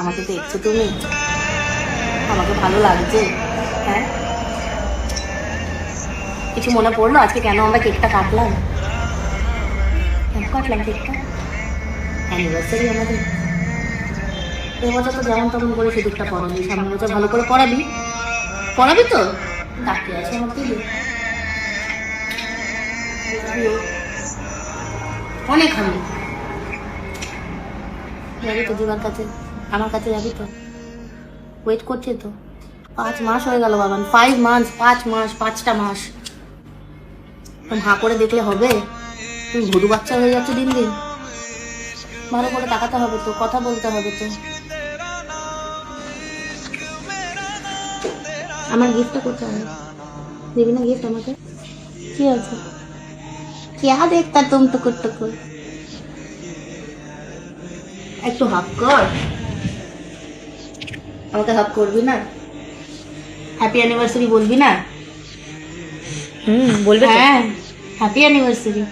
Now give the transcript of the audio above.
আমাকে দেখছো তুমি? আমাকে ভালো লাগছে? হ্যাঁ, কিছু মনে পড়লো আজকে কেন আমরা কেকটা কাটলাম? কেন কাটলাম কেকটা? অ্যানিভার্সারি আমাদের। এবছর তো যেমন তেমন করে সিঁদুরটা পরাবি, সামনের বছর ভালো করে পরাবি। পরাবি তো? ডাকি আছে আমার দিদি। অনেক আমি যাবি তো দিবার কাছে, আমার কাছে যাবি তো? ওয়েট করছে তো। 5 মাস হয়ে গেল বাবান, 5 মান্থস, 5 মাস, 5টা মাস। তুমি হাঁ করে দেখলে হবে? তুমি ভুরু বাচ্চা হয়ে যাচ্ছে দিন দিন। ভালো করে তাকাতে হবে তো, কথা বলতে হবে তো। আমার গিফটটা কোথায়? দেবি না গিফট আমাকে? কি আছে? क्या देखता तुम टुकुर टुकुर? একটু হাক কর। আমাকে হাক করবি না? হ্যাপি অ্যানিভার্সারি বলবি না? বলবে তো। হ্যাঁ, হ্যাপি অ্যানিভার্সারি।